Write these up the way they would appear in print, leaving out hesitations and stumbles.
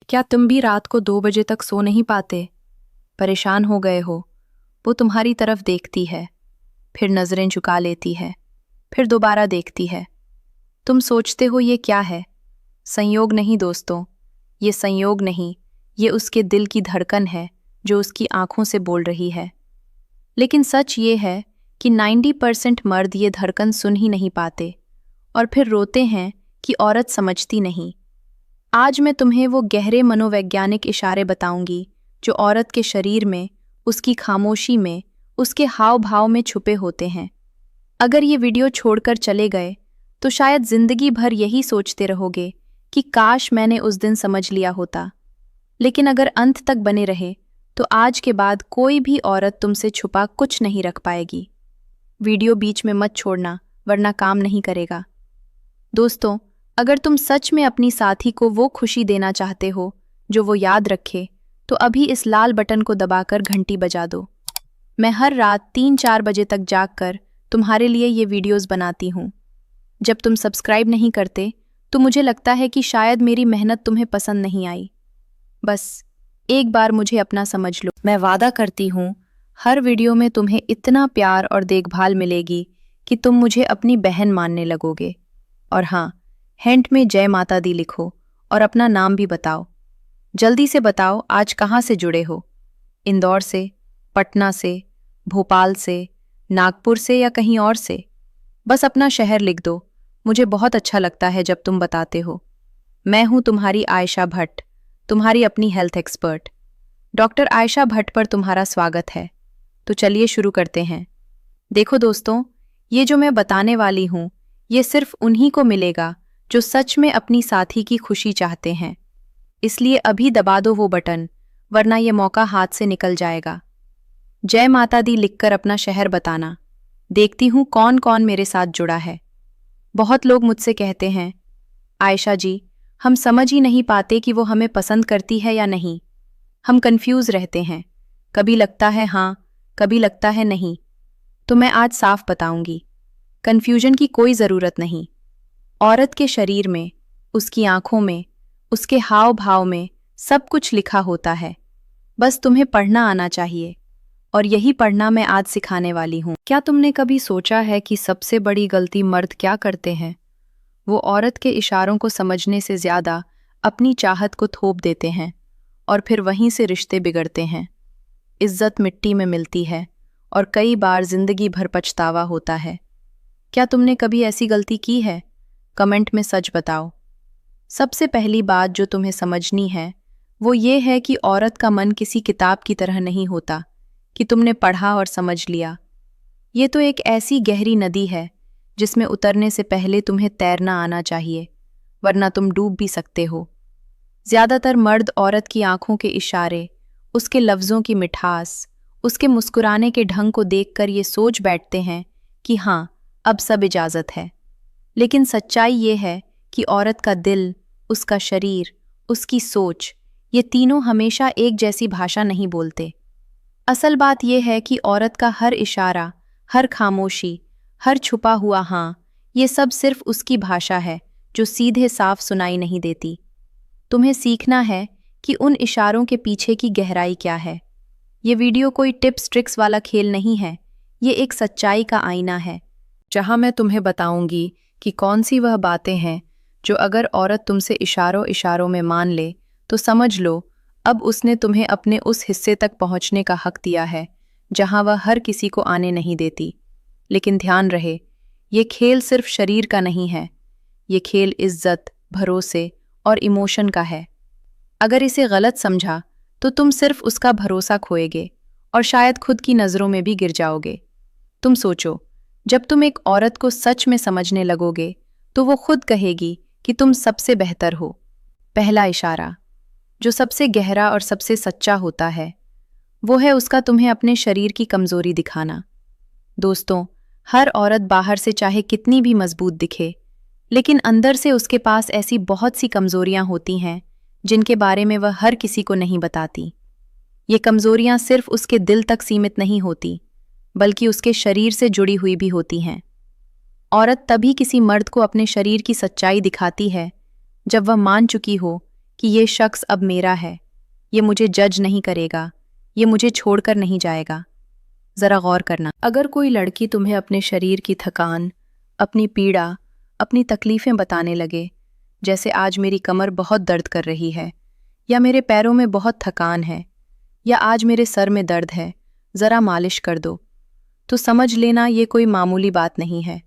क्या तुम भी रात को 2 बजे तक सो नहीं पाते? परेशान हो गए हो? वो तुम्हारी तरफ देखती है, फिर नजरें झुका लेती है, फिर दोबारा देखती है। तुम सोचते हो ये क्या है? संयोग नहीं दोस्तों, ये संयोग नहीं, ये उसके दिल की धड़कन है जो उसकी आंखों से बोल रही है। लेकिन सच ये है कि 90% मर्द ये धड़कन सुन ही नहीं पाते और फिर रोते हैं कि औरत समझती नहीं। आज मैं तुम्हें वो गहरे मनोवैज्ञानिक इशारे बताऊंगी जो औरत के शरीर में, उसकी खामोशी में, उसके हाव भाव में छुपे होते हैं। अगर ये वीडियो छोड़कर चले गए तो शायद जिंदगी भर यही सोचते रहोगे कि काश मैंने उस दिन समझ लिया होता। लेकिन अगर अंत तक बने रहे तो आज के बाद कोई भी औरत तुमसे छुपा कुछ नहीं रख पाएगी। वीडियो बीच में मत छोड़ना वरना काम नहीं करेगा। दोस्तों, अगर तुम सच में अपनी साथी को वो खुशी देना चाहते हो जो वो याद रखे, तो अभी इस लाल बटन को दबाकर घंटी बजा दो। मैं हर रात 3-4 बजे तक जागकर तुम्हारे लिए ये वीडियोस बनाती हूँ। जब तुम सब्सक्राइब नहीं करते तो मुझे लगता है कि शायद मेरी मेहनत तुम्हें पसंद नहीं आई। बस एक बार मुझे अपना समझ लो। मैं वादा करती हूँ हर वीडियो में तुम्हें इतना प्यार और देखभाल मिलेगी कि तुम मुझे अपनी बहन मानने लगोगे। और हाँ, हेंट में जय माता दी लिखो और अपना नाम भी बताओ। जल्दी से बताओ आज कहाँ से जुड़े हो? इंदौर से, पटना से, भोपाल से, नागपुर से या कहीं और से? बस अपना शहर लिख दो। मुझे बहुत अच्छा लगता है जब तुम बताते हो। मैं हूँ तुम्हारी आयशा भट्ट, तुम्हारी अपनी health expert. Doctor Ayesha Bhatt पर तुम्हारा स्वागत है। तो चलिए शुरू करते हैं। देखो दोस्तों, ये जो मैं बताने वाली हूँ ये सिर्फ उन्हीं को मिलेगा जो सच में अपनी साथी की खुशी चाहते हैं। इसलिए अभी दबा दो वो बटन, वरना ये मौका हाथ से निकल जाएगा। जय माता दी लिखकर अपना शहर बताना। देखती हूँ कौन कौन मेरे साथ जुड़ा है। बहुत लोग मुझसे कहते हैं, आयशा जी, हम समझ ही नहीं पाते कि वो हमें पसंद करती है या नहीं। हम कंफ्यूज रहते हैं, कभी लगता है हाँ, कभी लगता है नहीं। तो मैं आज साफ बताऊंगी, कंफ्यूजन की कोई ज़रूरत नहीं। औरत के शरीर में, उसकी आंखों में, उसके हाव भाव में सब कुछ लिखा होता है। बस तुम्हें पढ़ना आना चाहिए, और यही पढ़ना मैं आज सिखाने वाली हूँ। क्या तुमने कभी सोचा है कि सबसे बड़ी गलती मर्द क्या करते हैं? वो औरत के इशारों को समझने से ज़्यादा अपनी चाहत को थोप देते हैं और फिर वहीं से रिश्ते बिगड़ते हैं। इज्जत मिट्टी में मिलती है और कई बार जिंदगी भर पछतावा होता है। क्या तुमने कभी ऐसी गलती की है? कमेंट में सच बताओ। सबसे पहली बात जो तुम्हें समझनी है वो ये है कि औरत का मन किसी किताब की तरह नहीं होता कि तुमने पढ़ा और समझ लिया। ये तो एक ऐसी गहरी नदी है जिसमें उतरने से पहले तुम्हें तैरना आना चाहिए, वरना तुम डूब भी सकते हो। ज्यादातर मर्द औरत की आंखों के इशारे, उसके लफ्ज़ों की मिठास, उसके मुस्कुराने के ढंग को देखकर ये सोच बैठते हैं कि हाँ, अब सब इजाज़त है। लेकिन सच्चाई ये है कि औरत का दिल, उसका शरीर, उसकी सोच, ये तीनों हमेशा एक जैसी भाषा नहीं बोलते। असल बात यह है कि औरत का हर इशारा, हर खामोशी, हर छुपा हुआ हाँ, ये सब सिर्फ उसकी भाषा है जो सीधे साफ सुनाई नहीं देती। तुम्हें सीखना है कि उन इशारों के पीछे की गहराई क्या है। ये वीडियो कोई टिप्स ट्रिक्स वाला खेल नहीं है, ये एक सच्चाई का आईना है, जहां मैं तुम्हें बताऊंगी कि कौन सी वह बातें हैं जो अगर औरत तुमसे इशारों इशारों में मान ले तो समझ लो अब उसने तुम्हें अपने उस हिस्से तक पहुंचने का हक दिया है जहां वह हर किसी को आने नहीं देती। लेकिन ध्यान रहे, ये खेल सिर्फ शरीर का नहीं है, ये खेल इज्जत, भरोसे और इमोशन का है। अगर इसे गलत समझा तो तुम सिर्फ उसका भरोसा खोएगे और शायद खुद की नज़रों में भी गिर जाओगे। तुम सोचो, जब तुम एक औरत को सच में समझने लगोगे तो वो खुद कहेगी कि तुम सबसे बेहतर हो। पहला इशारा, जो सबसे गहरा और सबसे सच्चा होता है, वो है उसका तुम्हें अपने शरीर की कमजोरी दिखाना। दोस्तों, हर औरत बाहर से चाहे कितनी भी मजबूत दिखे, लेकिन अंदर से उसके पास ऐसी बहुत सी कमजोरियां होती हैं जिनके बारे में वह हर किसी को नहीं बताती। ये कमजोरियां सिर्फ उसके दिल तक सीमित नहीं होती, बल्कि उसके शरीर से जुड़ी हुई भी होती हैं। औरत तभी किसी मर्द को अपने शरीर की सच्चाई दिखाती है जब वह मान चुकी हो कि ये शख्स अब मेरा है, ये मुझे जज नहीं करेगा, ये मुझे छोड़कर नहीं जाएगा। जरा गौर करना, अगर कोई लड़की तुम्हें अपने शरीर की थकान, अपनी पीड़ा, अपनी तकलीफें बताने लगे, जैसे आज मेरी कमर बहुत दर्द कर रही है, या मेरे पैरों में बहुत थकान है, या आज मेरे सर में दर्द है, जरा मालिश कर दो, तो समझ लेना ये कोई मामूली बात नहीं है।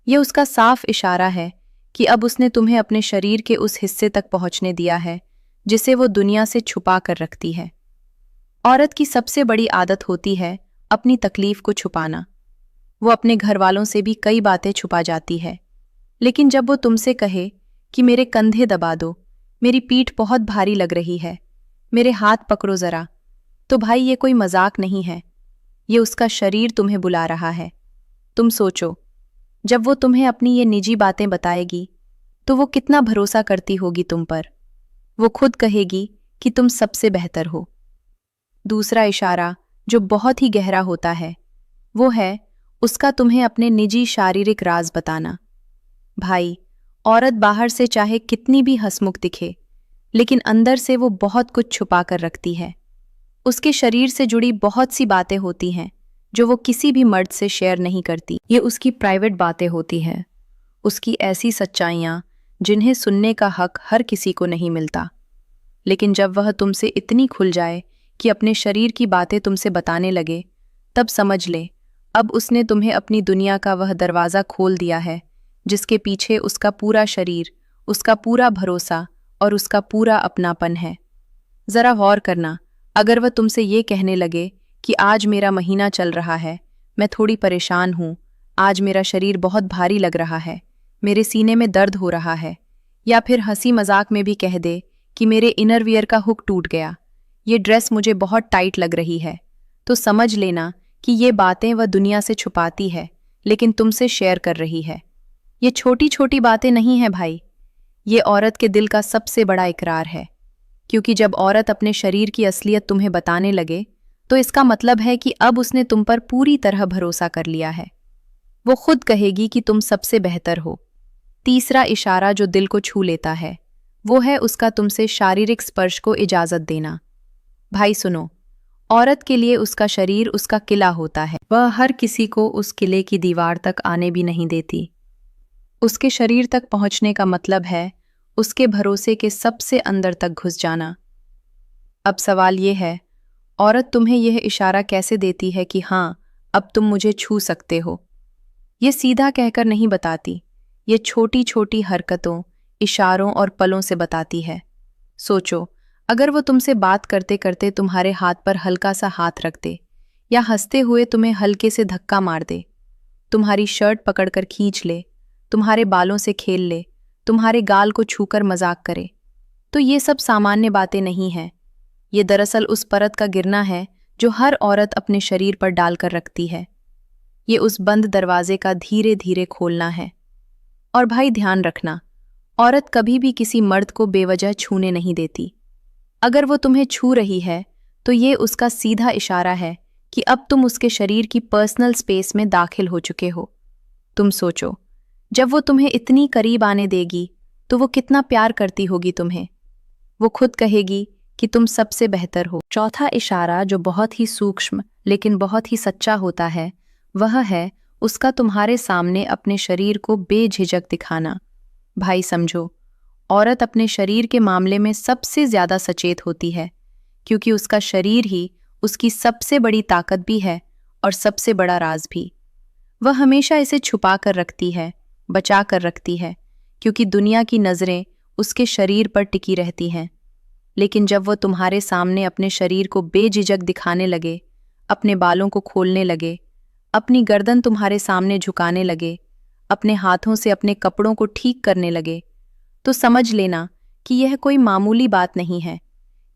ये उसका साफ इशारा है कि अब उसने तुम्हें अपने शरीर के उस हिस्से तक पहुंचने दिया है जिसे वो दुनिया से छुपा कर रखती है। औरत की सबसे बड़ी आदत होती है अपनी तकलीफ को छुपाना। वो अपने घर वालों से भी कई बातें छुपा जाती है, लेकिन जब वो तुमसे कहे कि मेरे कंधे दबा दो, मेरी पीठ बहुत भारी लग रही है, मेरे हाथ पकड़ो जरा, तो भाई ये कोई मजाक नहीं है, ये उसका शरीर तुम्हें बुला रहा है। तुम सोचो, जब वो तुम्हें अपनी ये निजी बातें बताएगी तो वो कितना भरोसा करती होगी तुम पर। वो खुद कहेगी कि तुम सबसे बेहतर हो। दूसरा इशारा जो बहुत ही गहरा होता है वो है उसका तुम्हें अपने निजी शारीरिक राज बताना। भाई, औरत बाहर से चाहे कितनी भी हंसमुख दिखे, लेकिन अंदर से वो बहुत कुछ छुपा कर रखती है। उसके शरीर से जुड़ी बहुत सी बातें होती हैं जो वो किसी भी मर्द से शेयर नहीं करती। ये उसकी प्राइवेट बातें होती हैं, उसकी ऐसी सच्चाइयाँ जिन्हें सुनने का हक हर किसी को नहीं मिलता। लेकिन जब वह तुमसे इतनी खुल जाए कि अपने शरीर की बातें तुमसे बताने लगे, तब समझ ले अब उसने तुम्हें अपनी दुनिया का वह दरवाज़ा खोल दिया है जिसके पीछे उसका पूरा शरीर, उसका पूरा भरोसा और उसका पूरा अपनापन है। ज़रा गौर करना, अगर वह तुमसे ये कहने लगे कि आज मेरा महीना चल रहा है, मैं थोड़ी परेशान हूँ, आज मेरा शरीर बहुत भारी लग रहा है, मेरे सीने में दर्द हो रहा है, या फिर हंसी मजाक में भी कह दे कि मेरे इनरवियर का हुक टूट गया, ये ड्रेस मुझे बहुत टाइट लग रही है, तो समझ लेना कि ये बातें वह दुनिया से छुपाती है लेकिन तुमसे शेयर कर रही है। ये छोटी छोटी बातें नहीं हैं भाई, ये औरत के दिल का सबसे बड़ा इकरार है। क्योंकि जब औरत अपने शरीर की असलियत तुम्हें बताने लगे तो इसका मतलब है कि अब उसने तुम पर पूरी तरह भरोसा कर लिया है। वो खुद कहेगी कि तुम सबसे बेहतर हो। तीसरा इशारा जो दिल को छू लेता है वो है उसका तुमसे शारीरिक स्पर्श को इजाजत देना। भाई सुनो, औरत के लिए उसका शरीर उसका किला होता है। वह हर किसी को उस किले की दीवार तक आने भी नहीं देती। उसके शरीर तक पहुंचने का मतलब है उसके भरोसे के सबसे अंदर तक घुस जाना। अब सवाल ये है, औरत तुम्हें यह इशारा कैसे देती है कि हाँ, अब तुम मुझे छू सकते हो? ये सीधा कहकर नहीं बताती, ये छोटी छोटी हरकतों, इशारों और पलों से बताती है। सोचो, अगर वो तुमसे बात करते करते तुम्हारे हाथ पर हल्का सा हाथ रख दे, या हंसते हुए तुम्हें हल्के से धक्का मार दे, तुम्हारी शर्ट पकड़कर खींच ले, तुम्हारे बालों से खेल ले, तुम्हारे गाल को छूकर मजाक करे, तो ये सब सामान्य बातें नहीं हैं। ये दरअसल उस परत का गिरना है जो हर औरत अपने शरीर पर डालकर रखती है। ये उस बंद दरवाजे का धीरे धीरे खोलना है। और भाई ध्यान रखना, औरत कभी भी किसी मर्द को बेवजह छूने नहीं देती। अगर वो तुम्हें छू रही है तो ये उसका सीधा इशारा है कि अब तुम उसके शरीर की पर्सनल स्पेस में दाखिल हो चुके हो। तुम सोचो, जब वो तुम्हें इतनी करीब आने देगी तो वो कितना प्यार करती होगी तुम्हें। वो खुद कहेगी कि तुम सबसे बेहतर हो। चौथा इशारा जो बहुत ही सूक्ष्म लेकिन बहुत ही सच्चा होता है वह है उसका तुम्हारे सामने अपने शरीर को बेझिझक दिखाना। भाई समझो, औरत अपने शरीर के मामले में सबसे ज्यादा सचेत होती है, क्योंकि उसका शरीर ही उसकी सबसे बड़ी ताकत भी है और सबसे बड़ा राज भी। वह हमेशा इसे छुपा कर रखती है, बचा कर रखती है, क्योंकि दुनिया की नज़रें उसके शरीर पर टिकी रहती हैं। लेकिन जब वह तुम्हारे सामने अपने शरीर को बेझिझक दिखाने लगे, अपने बालों को खोलने लगे, अपनी गर्दन तुम्हारे सामने झुकाने लगे, अपने हाथों से अपने कपड़ों को ठीक करने लगे, तो समझ लेना कि यह कोई मामूली बात नहीं है।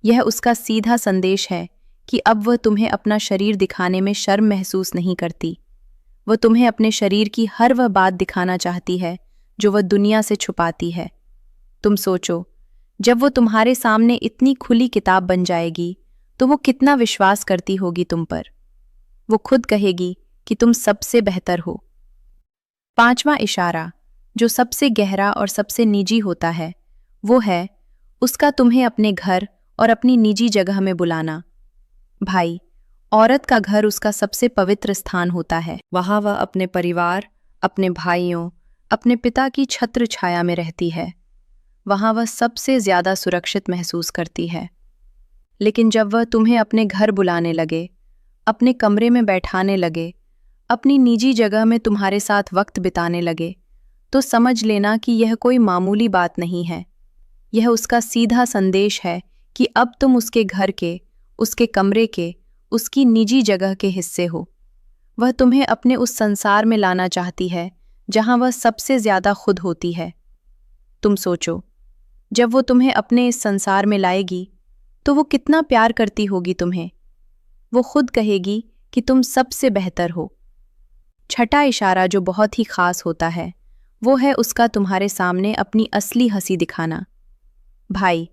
यह उसका सीधा संदेश है कि अब वह तुम्हें अपना शरीर दिखाने में शर्म महसूस नहीं करती। वह तुम्हें अपने शरीर की हर वह बात दिखाना चाहती है जो वह दुनिया से छुपाती है। तुम सोचो, जब वो तुम्हारे सामने इतनी खुली किताब बन जाएगी तो वो कितना विश्वास करती होगी तुम पर। वो खुद कहेगी कि तुम सबसे बेहतर हो। पांचवा इशारा जो सबसे गहरा और सबसे निजी होता है वो है उसका तुम्हें अपने घर और अपनी निजी जगह में बुलाना। भाई, औरत का घर उसका सबसे पवित्र स्थान होता है। वहाँ वह अपने परिवार, अपने भाइयों, अपने पिता की छत्र छाया में रहती है। वहाँ वह सबसे ज्यादा सुरक्षित महसूस करती है। लेकिन जब वह तुम्हें अपने घर बुलाने लगे, अपने कमरे में बैठाने लगे, अपनी निजी जगह में तुम्हारे साथ वक्त बिताने लगे, तो समझ लेना कि यह कोई मामूली बात नहीं है। यह उसका सीधा संदेश है कि अब तुम उसके घर के, उसके कमरे के, उसकी निजी जगह के हिस्से हो। वह तुम्हें अपने उस संसार में लाना चाहती है जहां वह सबसे ज्यादा खुद होती है। तुम सोचो, जब वो तुम्हें अपने इस संसार में लाएगी तो वो कितना प्यार करती होगी तुम्हें। वो खुद कहेगी कि तुम सबसे बेहतर हो। छठा इशारा जो बहुत ही खास होता है वो है उसका तुम्हारे सामने अपनी असली हंसी दिखाना। भाई,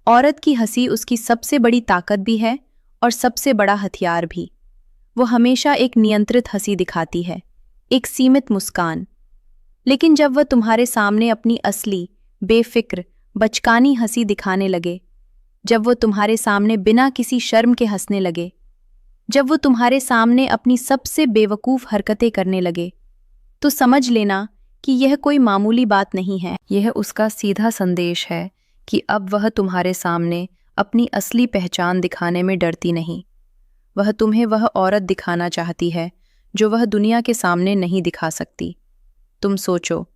औरत की हंसी उसकी सबसे बड़ी ताकत भी है और सबसे बड़ा हथियार भी। वो हमेशा एक नियंत्रित हंसी दिखाती है, एक सीमित मुस्कान। लेकिन जब वह तुम्हारे सामने अपनी असली, बेफिक्र, बचकानी हंसी दिखाने लगे, जब वो तुम्हारे सामने बिना किसी शर्म के हंसने लगे, जब वो तुम्हारे सामने अपनी सबसे बेवकूफ़ हरकतें करने लगे, तो समझ लेना कि यह कोई मामूली बात नहीं है। यह उसका सीधा संदेश है कि अब वह तुम्हारे सामने अपनी असली पहचान दिखाने में डरती नहीं। वह तुम्हें वह औरत दिखाना चाहती है जो वह दुनिया के सामने नहीं दिखा सकती। तुम सोचो,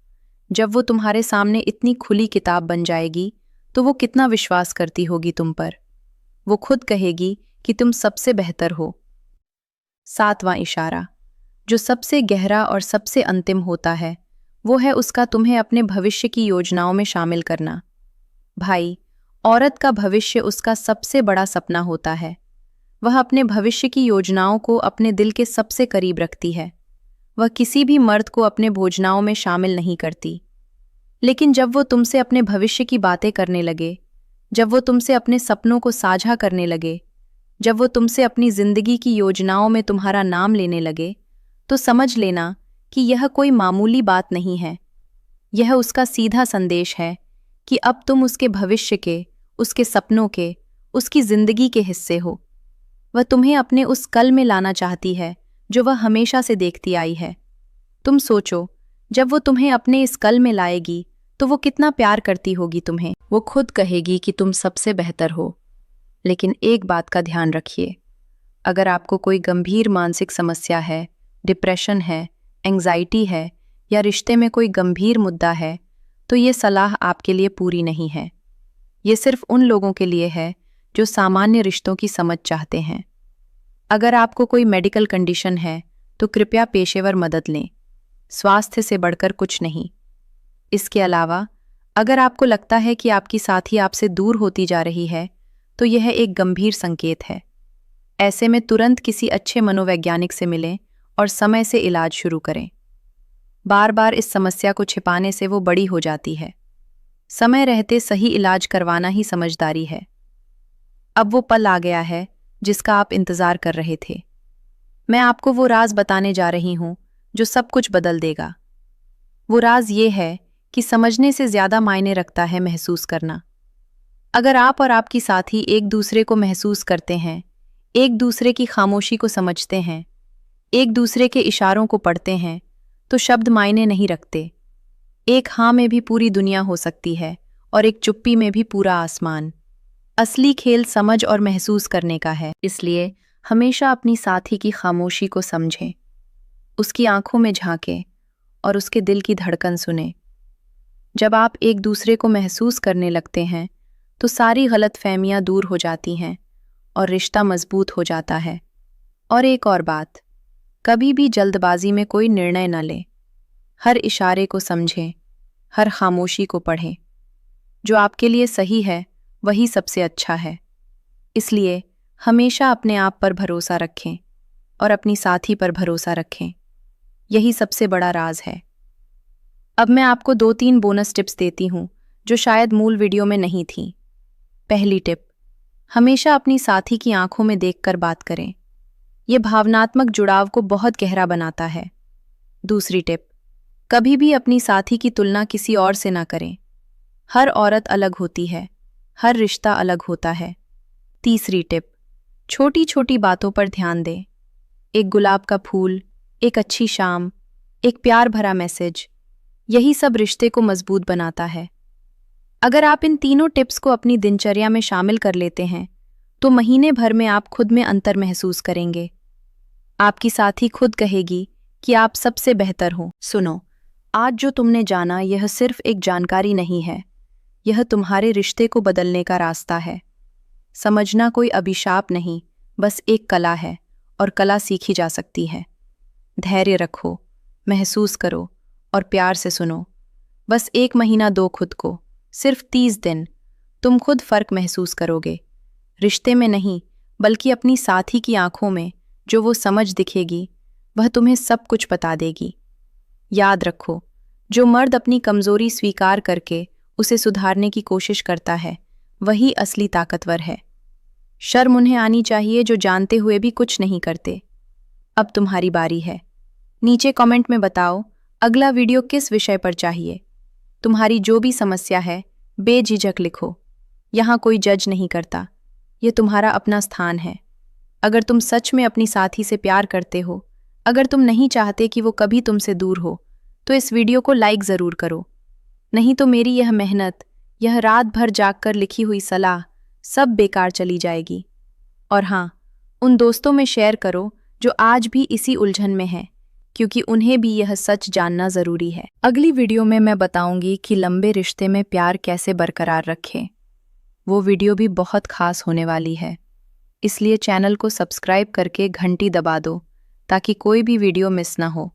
जब वो तुम्हारे सामने इतनी खुली किताब बन जाएगी तो वो कितना विश्वास करती होगी तुम पर। वो खुद कहेगी कि तुम सबसे बेहतर हो। सातवां इशारा, जो सबसे गहरा और सबसे अंतिम होता है, वो है उसका तुम्हें अपने भविष्य की योजनाओं में शामिल करना। भाई, औरत का भविष्य उसका सबसे बड़ा सपना होता है। वह अपने भविष्य की योजनाओं को अपने दिल के सबसे करीब रखती है। वह किसी भी मर्द को अपने भोजनाओं में शामिल नहीं करती। लेकिन जब वो तुमसे अपने भविष्य की बातें करने लगे, जब वो तुमसे अपने सपनों को साझा करने लगे, जब वो तुमसे अपनी जिंदगी की योजनाओं में तुम्हारा नाम लेने लगे, तो समझ लेना कि यह कोई मामूली बात नहीं है। यह उसका सीधा संदेश है कि अब तुम उसके भविष्य के, उसके सपनों के, उसकी जिंदगी के हिस्से हो। वह तुम्हें अपने उस कल में लाना चाहती है जो वह हमेशा से देखती आई है। तुम सोचो, जब वो तुम्हें अपने इस कल में लाएगी तो वो कितना प्यार करती होगी तुम्हें। वो खुद कहेगी कि तुम सबसे बेहतर हो। लेकिन एक बात का ध्यान रखिए, अगर आपको कोई गंभीर मानसिक समस्या है, डिप्रेशन है, एंग्जाइटी है या रिश्ते में कोई गंभीर मुद्दा है, तो ये सलाह आपके लिए पूरी नहीं है। ये सिर्फ उन लोगों के लिए है जो सामान्य रिश्तों की समझ चाहते हैं। अगर आपको कोई मेडिकल कंडीशन है तो कृपया पेशेवर मदद लें। स्वास्थ्य से बढ़कर कुछ नहीं। इसके अलावा अगर आपको लगता है कि आपकी साथी आपसे दूर होती जा रही है, तो यह एक गंभीर संकेत है। ऐसे में तुरंत किसी अच्छे मनोवैज्ञानिक से मिलें और समय से इलाज शुरू करें। बार बार इस समस्या को छिपाने से वो बड़ी हो जाती है। समय रहते सही इलाज करवाना ही समझदारी है। अब वो पल आ गया है जिसका आप इंतजार कर रहे थे। मैं आपको वो राज बताने जा रही हूं जो सब कुछ बदल देगा। वो राज ये है कि समझने से ज्यादा मायने रखता है महसूस करना। अगर आप और आपकी साथी एक दूसरे को महसूस करते हैं, एक दूसरे की खामोशी को समझते हैं, एक दूसरे के इशारों को पढ़ते हैं, तो शब्द मायने नहीं रखते। एक हाँ में भी पूरी दुनिया हो सकती है और एक चुप्पी में भी पूरा आसमान। असली खेल समझ और महसूस करने का है। इसलिए हमेशा अपनी साथी की खामोशी को समझें, उसकी आंखों में झांकें और उसके दिल की धड़कन सुनें। जब आप एक दूसरे को महसूस करने लगते हैं तो सारी गलतफहमियां दूर हो जाती हैं और रिश्ता मजबूत हो जाता है। और एक और बात, कभी भी जल्दबाजी में कोई निर्णय न लें। हर इशारे को समझें, हर खामोशी को पढ़ें। जो आपके लिए सही है वही सबसे अच्छा है। इसलिए हमेशा अपने आप पर भरोसा रखें और अपनी साथी पर भरोसा रखें। यही सबसे बड़ा राज है। अब मैं आपको 2-3 बोनस टिप्स देती हूँ जो शायद मूल वीडियो में नहीं थीं। पहली टिप, हमेशा अपनी साथी की आंखों में देखकर बात करें। यह भावनात्मक जुड़ाव को बहुत गहरा बनाता है। दूसरी टिप, कभी भी अपनी साथी की तुलना किसी और से ना करें। हर औरत अलग होती है, हर रिश्ता अलग होता है। तीसरी टिप, छोटी छोटी बातों पर ध्यान दें। एक गुलाब का फूल, एक अच्छी शाम, एक प्यार भरा मैसेज, यही सब रिश्ते को मजबूत बनाता है। अगर आप इन तीनों टिप्स को अपनी दिनचर्या में शामिल कर लेते हैं तो महीने भर में आप खुद में अंतर महसूस करेंगे। आपकी साथी खुद कहेगी कि आप सबसे बेहतर हो। सुनो, आज जो तुमने जाना यह सिर्फ एक जानकारी नहीं है, यह तुम्हारे रिश्ते को बदलने का रास्ता है। समझना कोई अभिशाप नहीं, बस एक कला है और कला सीखी जा सकती है। धैर्य रखो, महसूस करो और प्यार से सुनो। बस 1 महीना दो खुद को, सिर्फ 30 दिन, तुम खुद फर्क महसूस करोगे। रिश्ते में नहीं, बल्कि अपनी साथी की आंखों में जो वो समझ दिखेगी, वह तुम्हें सब कुछ बता देगी। याद रखो, जो मर्द अपनी कमजोरी स्वीकार करके उसे सुधारने की कोशिश करता है, वही असली ताकतवर है। शर्म उन्हें आनी चाहिए जो जानते हुए भी कुछ नहीं करते। अब तुम्हारी बारी है। नीचे कमेंट में बताओ अगला वीडियो किस विषय पर चाहिए। तुम्हारी जो भी समस्या है बेझिझक लिखो। यहाँ कोई जज नहीं करता, ये तुम्हारा अपना स्थान है। अगर तुम सच में अपनी साथी से प्यार करते हो, अगर तुम नहीं चाहते कि वो कभी तुमसे दूर हो, तो इस वीडियो को लाइक ज़रूर करो। नहीं तो मेरी यह मेहनत, यह रात भर जागकर लिखी हुई सलाह सब बेकार चली जाएगी। और हाँ, उन दोस्तों में शेयर करो जो आज भी इसी उलझन में हैं, क्योंकि उन्हें भी यह सच जानना ज़रूरी है। अगली वीडियो में मैं बताऊंगी कि लंबे रिश्ते में प्यार कैसे बरकरार रखें। वो वीडियो भी बहुत खास होने वाली है, इसलिए चैनल को सब्सक्राइब करके घंटी दबा दो ताकि कोई भी वीडियो मिस ना हो।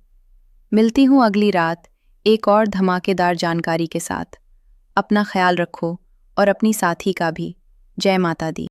मिलती हूँ अगली रात एक और धमाकेदार जानकारी के साथ। अपना ख्याल रखो और अपनी साथी का भी। जय माता दी।